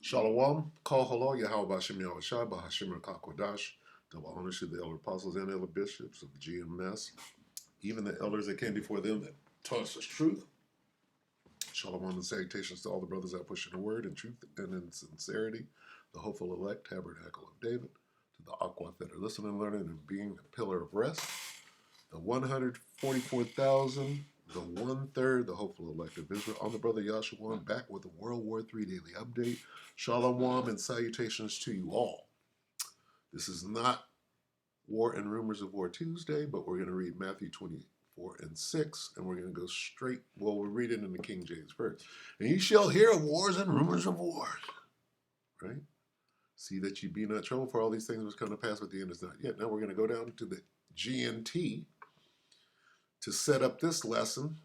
Shalom, Kol Halal, Yahweh Bashem Yahushai, Bahashim Rakakwadash, double honors to the elder apostles and elder bishops of the GMS, even the elders that came before them that taught us the truth. Shalom and salutations to all the brothers that push in the word in truth and in sincerity, the hopeful elect, tabernacle of David, to the Aquat that are listening, learning, and being a pillar of rest, the 144,000, the one-third, the hopeful elect of Israel. I'm the brother Yahshua, back with the WW3 Daily Update. Shalom and salutations to you all. This is not War and Rumors of War Tuesday, but we're going to read Matthew 24 and 6, and we're going to go straight, well, we're reading in the King James first. And you shall hear of wars and rumors of wars, right? See that you be not troubled, for all these things which come to pass, but the end is not yet. Now we're going to go down to the GNT to set up this lesson,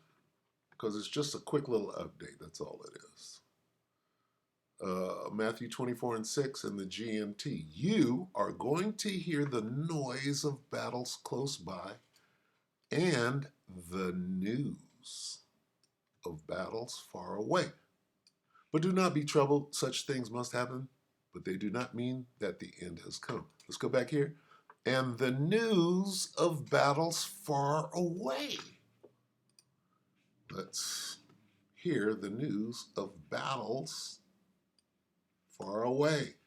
because it's just a quick little update. That's all it is. Matthew 24 and 6 in the GNT. You are going to hear the noise of battles close by and the news of battles far away. But do not be troubled. Such things must happen, but they do not mean that the end has come. Let's go back here. And the news of battles far away. Let's hear the news of battles far away.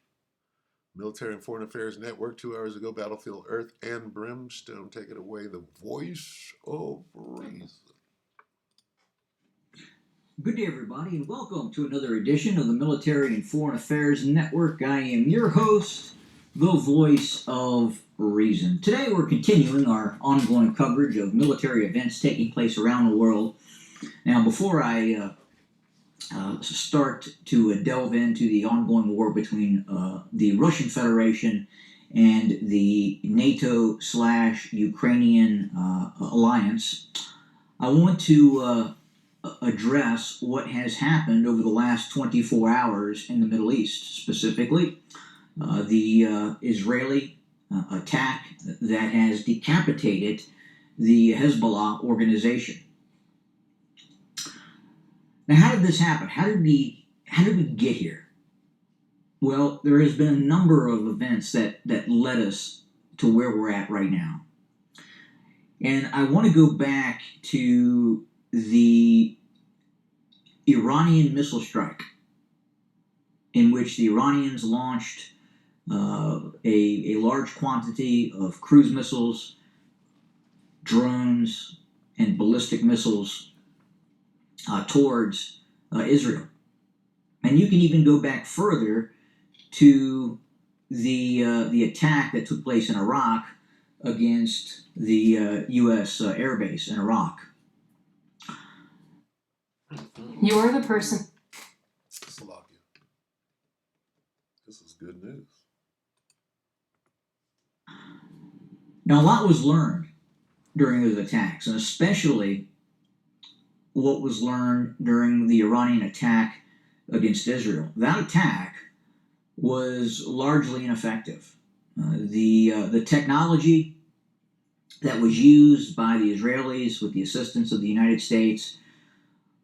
Military and Foreign Affairs Network, 2 hours ago, Battlefield Earth and Brimstone. Take it away, the voice of reason. Good day, everybody, and welcome to another edition of the Military and Foreign Affairs Network. I am your host, the voice of reason. Today, we're continuing our ongoing coverage of military events taking place around the world. Now, before I start to delve into the ongoing war between the Russian Federation and the NATO/Ukrainian alliance, I want to address what has happened over the last 24 hours in the Middle East, specifically the Israeli attack that has decapitated the Hezbollah organization. Now, how did this happen? How did we get here? Well, there has been a number of events that led us to where we're at right now. And I want to go back to the Iranian missile strike, in which the Iranians launched a large quantity of cruise missiles, drones, and ballistic missiles towards Israel. And you can even go back further to the attack that took place in Iraq against the U.S. air base in Iraq. You're the person. Salakia. This is good news. Now, a lot was learned during those attacks, and especially what was learned during the Iranian attack against Israel. That attack was largely ineffective. The technology that was used by the Israelis with the assistance of the United States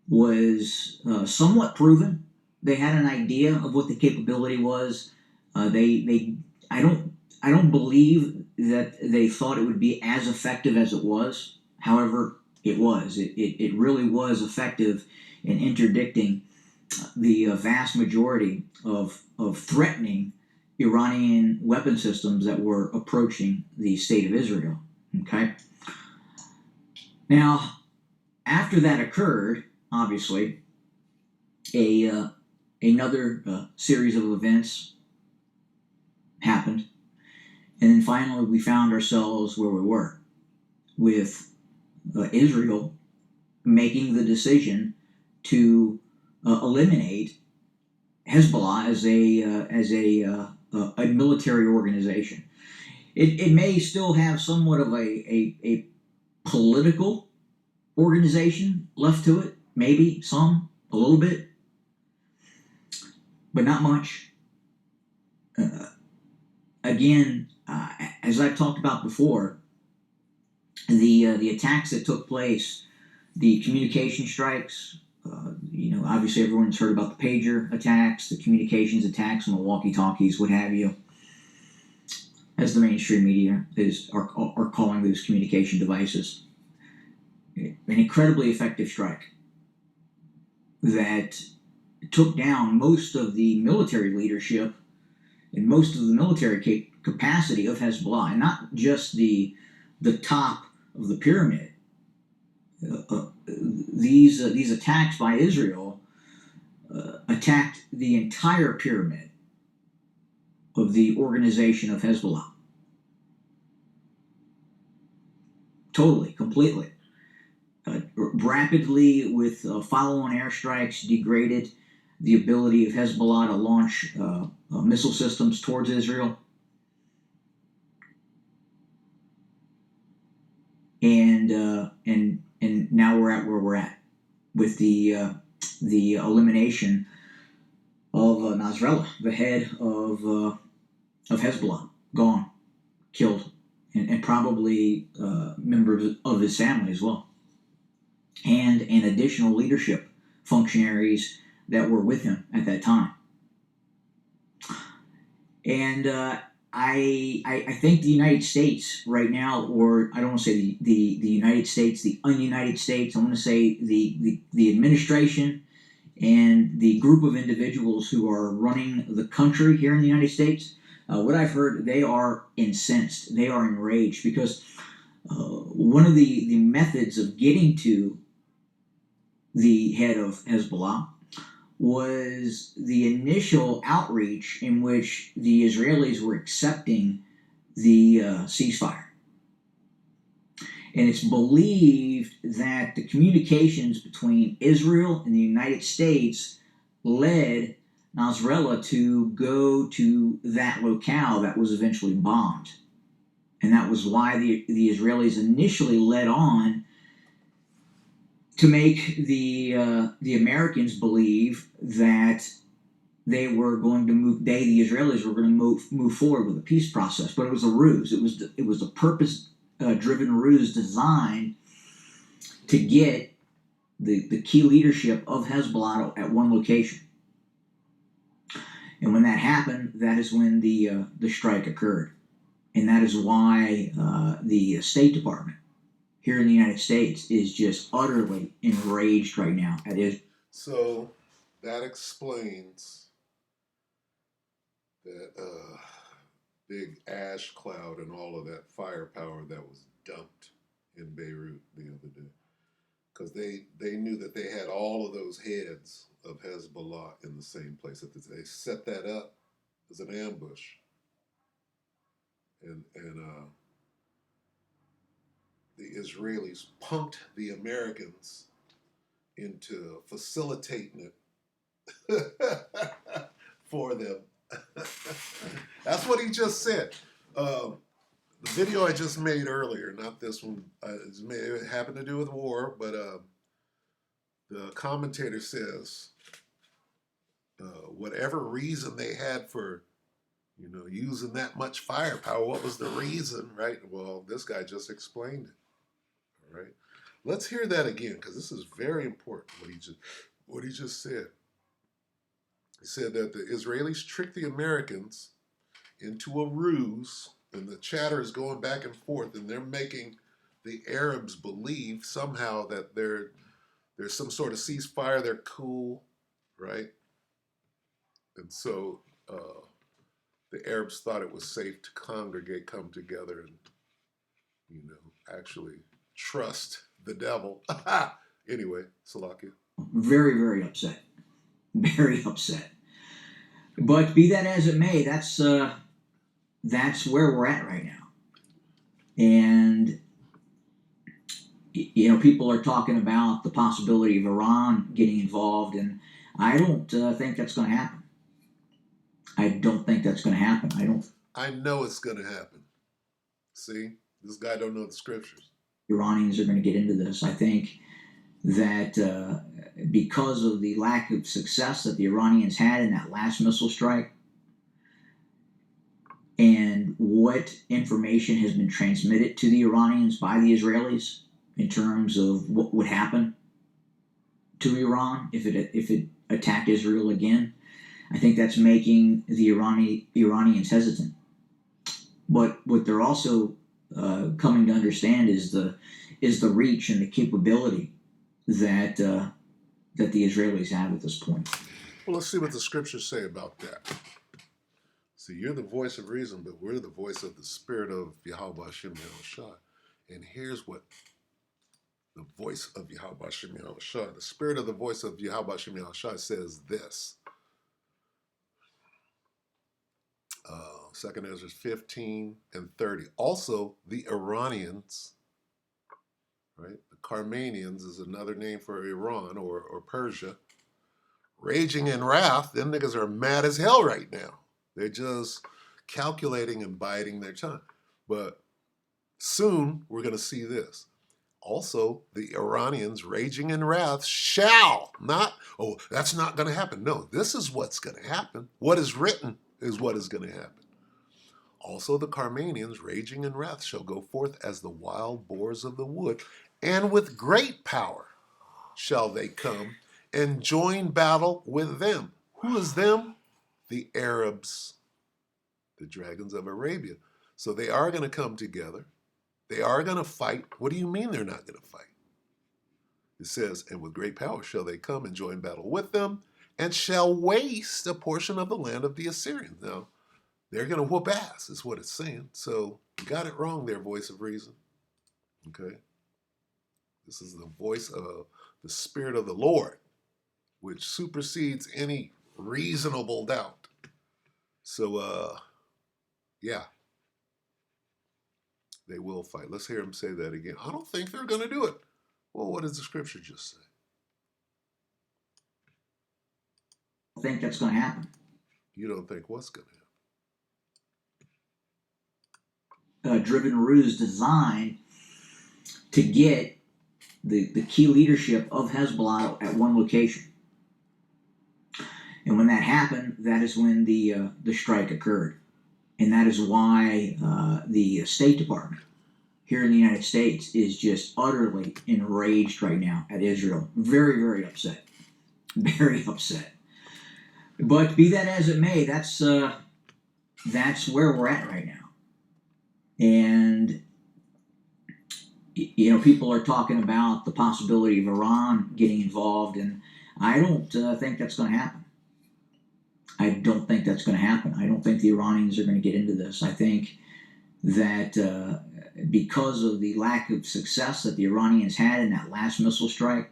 was somewhat proven. They had an idea of what the capability was. I don't believe that they thought it would be as effective as it was. However, it was. It really was effective in interdicting the vast majority of threatening Iranian weapon systems that were approaching the state of Israel. Okay. Now, after that occurred, obviously, another series of events happened, and then finally we found ourselves where we were, with Israel making the decision to eliminate Hezbollah as a military organization. It may still have somewhat of a political organization left to it, maybe some, a little bit, but not much. Again, as I've talked about before, the attacks that took place, the communication strikes, obviously everyone's heard about the pager attacks, the communications attacks on the walkie-talkies, what have you, as the mainstream media are calling those communication devices. An incredibly effective strike that took down most of the military leadership and most of the military capacity of Hezbollah, and not just the top of the pyramid. These attacks by Israel attacked the entire pyramid of the organization of Hezbollah. Totally, completely. Rapidly, with follow-on airstrikes, degraded the ability of Hezbollah to launch missile systems towards Israel. And now we're at where we're at with the elimination of Nasrallah, the head of Hezbollah, gone, killed, and probably members of his family as well, and additional leadership functionaries that were with him at that time. And I think the United States right now, or I don't want to say the United States, the un-United States, I want to say the administration and the group of individuals who are running the country here in the United States, what I've heard, they are incensed, they are enraged, because one of the methods of getting to the head of Hezbollah was the initial outreach in which the Israelis were accepting the ceasefire. And it's believed that the communications between Israel and the United States led Nasrallah to go to that locale that was eventually bombed. And that was why the Israelis initially led on to make the Americans believe that they were going to move. The Israelis were going to move forward with a peace process, but it was a ruse. It was a purpose-driven ruse designed to get the key leadership of Hezbollah at one location. And when that happened, that is when the strike occurred, and that is why the State Department here in the United States is just utterly enraged right now at Israel. So that explains that big ash cloud and all of that firepower that was dumped in Beirut the other day. Because they knew that they had all of those heads of Hezbollah in the same place. They set that up as an ambush. And the Israelis punked the Americans into facilitating it for them. That's what he just said. The video I just made earlier, not this one, it happened to do with war, but the commentator says whatever reason they had for using that much firepower, what was the reason, right? Well, this guy just explained it. All right, let's hear that again, because this is very important. What he just said. He said that the Israelis tricked the Americans into a ruse, and the chatter is going back and forth, and they're making the Arabs believe somehow that there's some sort of ceasefire, they're cool, right? And so the Arabs thought it was safe to congregate, come together, and actually trust the devil. Anyway, Salakia. Very, very upset. Very upset. But be that as it may, that's where we're at right now. And people are talking about the possibility of Iran getting involved, and I don't think that's going to happen. I don't think that's going to happen. I know it's going to happen. See, this guy don't know the scriptures. Iranians are going to get into this. I think that because of the lack of success that the Iranians had in that last missile strike, and what information has been transmitted to the Iranians by the Israelis in terms of what would happen to Iran if it attacked Israel again. I think that's making the Iranians hesitant. But what they're also coming to understand is the reach and the capability that that the Israelis have at this point. Well, let's see what the scriptures say about that. See, you're the voice of reason, but we're the voice of the Spirit of Yahweh Hashem Yahushua. And here's what the voice of Yahweh Hashem Yahushua, the Spirit of the voice of Yahweh Hashem Yahushua says this. 2 Ezra 15 and 30. Also, the Iranians, right? The Carmanians is another name for Iran or Persia. Raging in wrath, them niggas are mad as hell right now. They're just calculating and biding their time. But soon we're going to see this. Also, the Iranians raging in wrath shall not, oh, that's not going to happen. No, this is what's going to happen. What is written is what is going to happen. Also, the Carmanians raging in wrath shall go forth as the wild boars of the wood, and with great power shall they come and join battle with them. Who is them? The Arabs, the dragons of Arabia. So they are going to come together. They are going to fight. What do you mean they're not going to fight? It says, and with great power shall they come and join battle with them, and shall waste a portion of the land of the Assyrians. Now, they're going to whoop ass, is what it's saying. So you got it wrong there, voice of reason. Okay? This is the voice of the Spirit of the Lord, which supersedes any reasonable doubt. So, yeah, they will fight. Let's hear him say that again. I don't think they're going to do it. Well, what does the scripture just say? I think that's going to happen. You don't think what's going to happen? Driven ruse designed to get the key leadership of Hezbollah at one location. And when that happened, that is when the strike occurred. And that is why the State Department here in the United States is just utterly enraged right now at Israel. Very, very upset. Very upset. But be that as it may, that's where we're at right now. And you know, people are talking about the possibility of Iran getting involved, and I don't think that's going to happen. I don't think that's going to happen. I don't think the Iranians are going to get into this. I think that because of the lack of success that the Iranians had in that last missile strike,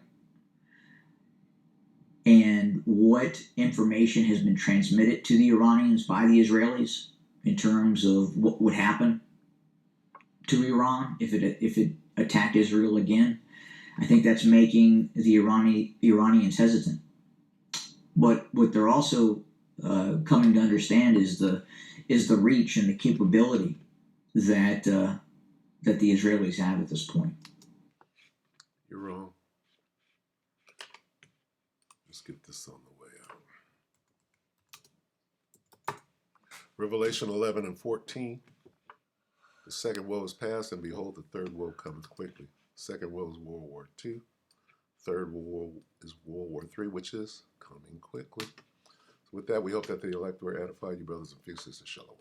and what information has been transmitted to the Iranians by the Israelis in terms of what would happen to Iran if it attacked Israel again, I think that's making the Iranians hesitant. But what they're also coming to understand is the reach and the capability that that the Israelis have at this point. You're wrong. Let's get this on the way out. Revelation 11 and 14. The second woe is past, and behold, the third woe cometh quickly. Second woe is World War II. Third woe is World War III, which is coming quickly. So with that, we hope that the elect were edified, you brothers and sisters. Shalom.